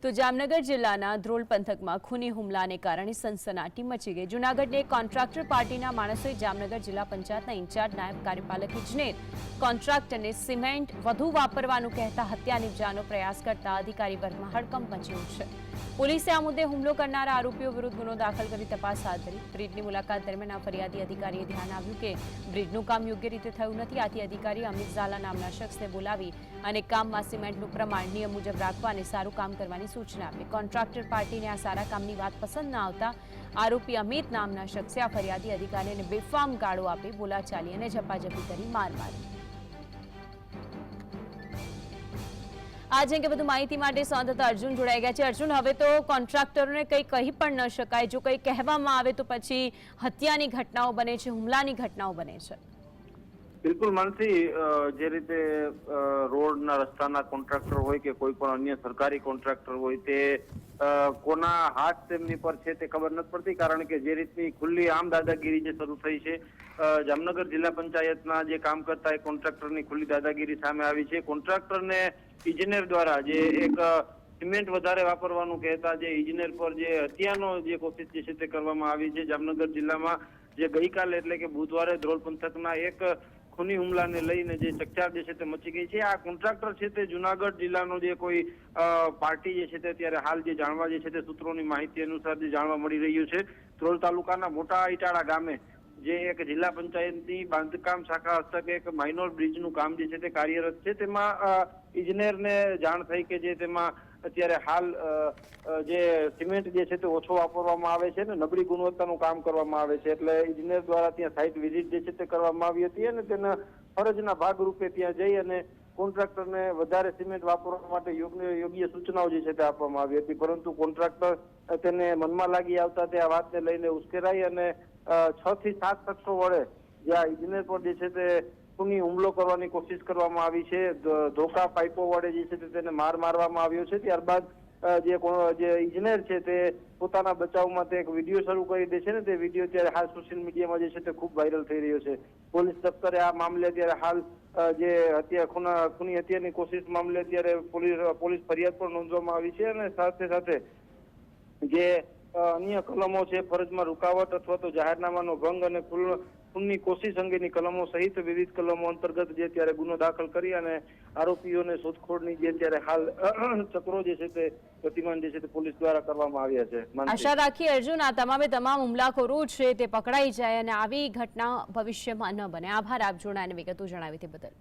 તો જામનગર જિલ્લાના ધ્રોલ પંથકમાં ખૂની હુમલાને કારણે સનસનાટી મચી ગઈ। જૂનાગઢની કોન્ટ્રાક્ટર પાર્ટીના માણસોએ જામનગર જિલ્લા પંચાયતના ઇન્ચાર્જ નાયબ કાર્યપાલક ઇજનેર કોન્ટ્રાક્ટરને સિમેન્ટ વધુ વાપરવાનું કહેતા હત્યા નિપજાવવાનો પ્રયાસ કરતા અધિકારી વર્ગમાં હડકંપ મચ્યો છે। પોલીસે આ મુદ્દે હુમલો કરનારા આરોપીઓ વિરુદ્ધ ગુનો દાખલ કરી તપાસ હાથ ધરી। બ્રિજની મુલાકાત દરમિયાન આ ફરિયાદી અધિકારીએ ધ્યાન આવ્યું કે બ્રિજનું કામ યોગ્ય રીતે થયું નથી। આથી અધિકારી અમિત ઝાલા નામના શખ્સને બોલાવી અને કામમાં સિમેન્ટનું પ્રમાણ નિયમ મુજબ રાખવા અને સારું કામ કરવાની સૂચના આપી। કોન્ટ્રાક્ટર પાર્ટીને આ સારા કામની વાત પસંદ ન આવતા આરોપી અમિત નામના શખ્સે આ ફરિયાદી અધિકારીને બેફામ ગાળો આપી બોલાચાલી અને ઝપાઝપી કરી માર મારી। आज अंगे વધુ માહિતી માટે સંવાદદાતા અર્જુન જોડાઈ ગયા છે। અર્જુન, હવે તો કોન્ટ્રાક્ટરોને કંઈ કહી પણ ન શકાય। જો કંઈ કહેવામાં આવે તો પછી હત્યાની ઘટનાઓ બને છે, હુમલાની ઘટનાઓ બને છે। બિલકુલ માનસી, જે રીતે રોડના રસ્તાના કોન્ટ્રાક્ટર હોય કે કોઈ પણ અન્ય સરકારી કોન્ટ્રાક્ટર હોય તે કોના હાથ તેમની પર છે તે ખબર નથી પડતી। કારણ કે જે રીતની ખુલ્લી આમ દાદાગીરી જે શરૂ થઈ છે જામનગર જિલ્લા પંચાયતના જે કામ કરતા એ કોન્ટ્રાક્ટરની ખુલ્લી દાદાગીરી સામે આવી છે। કોન્ટ્રાક્ટરને ઇજનેર દ્વારા જે એક સિમેન્ટ વધારે વાપરવાનું કહેતા જે ઇજનેર પર જે હત્યાનો જે કોશિશ છે તે કરવામાં આવી છે। જામનગર જિલ્લામાં જે ગઈકાલે એટલે કે બુધવારે ધ્રોલ પંથકના એક ખૂની હુમલાને લઈને જે ચકચાર જે છે તે મચી ગઈ છે। આ કોન્ટ્રાક્ટર છે તે જુનાગઢ જિલ્લાનો જે કોઈ પાર્ટી જે છે તે અત્યારે હાલ જે જાણવા જે છે તે સૂત્રોની માહિતી અનુસાર જે જાણવા મળી રહ્યું છે, ધ્રોલ તાલુકાના મોટા ઇટાળા ગામે જે એક જિલ્લા પંચાયતની બાંધકામ શાખા હસ્તક એક માઇનોર બ્રિજનું કામ જે છે તે કાર્યરત છે। તેમાં ઇજનેરને જાણ થઈ કે જે તેમાં અત્યારે હાલ જે સિમેન્ટ જે છે તે ઓછો વાપરવામાં આવે છે ને નબળી ગુણવત્તાનું કામ કરવામાં આવે છે। એટલે ઇજનેર દ્વારા ત્યાં સાઇટ વિઝિટ જે છે તે કરવામાં આવી હતી અને તેના ફરજના ભાગરૂપે ત્યાં જઈ અને કોન્ટ્રાક્ટરને વધારે સિમેન્ટ વાપરવા માટે યોગ્ય સૂચનાઓ જે છે તે આપવામાં આવી હતી। પરંતુ કોન્ટ્રાક્ટર તેને મનમાં લાગી આવતા તે આ વાતને લઈને ઉશ્કેરાઈ અને 6 થી 7 શખ્સો વડે જે આ ઇજનેર પર જે છે તે ખૂની હુમલો કરવાની કોશિશ કરવામાં આવી છે। ધોકા પાઇપો વડે જે છે તેને મારવામાં આવ્યો છે। ત્યારબાદ જે ઇજનેર છે તે પોતાના બચાવમાં તે એક વિડીયો શરૂ કરી દે છે ને તે વિડીયો ત્યારે હાલ સોશિયલ મીડિયામાં જે છે તે ખૂબ વાયરલ થઈ રહ્યો છે। પોલીસ દફતરે આ મામલે અત્યારે હાલ જે ખૂની હત્યાની કોશિશ મામલે અત્યારે પોલીસ ફરિયાદ પણ નોંધવામાં આવી છે અને સાથે સાથે જે અન્ય કલમો છે ફરજમાં રૂકાવટ અથવા તો જાહેરનામાનો ભંગ અને ખૂનની કોશિશ અંગેની કલમો સહિત વિવિધ કલમો અંતર્ગત જે ત્યારે ગુનો દાખલ કરી અને આરોપીઓને શોધખોળની જે ત્યારે હાલ ચક્રો જે છે તે ગતિમાન જે છે તે પોલીસ દ્વારા કરવામાં આવ્યા છે। આશા રાખીએ અર્જુન આ તમામ હુમલાખોરો છે તે પકડાઈ જાય અને આવી ઘટના ભવિષ્યમાં ન બને। આભાર આપ જોડાઈને વિગતો જણાવી તે બદલ।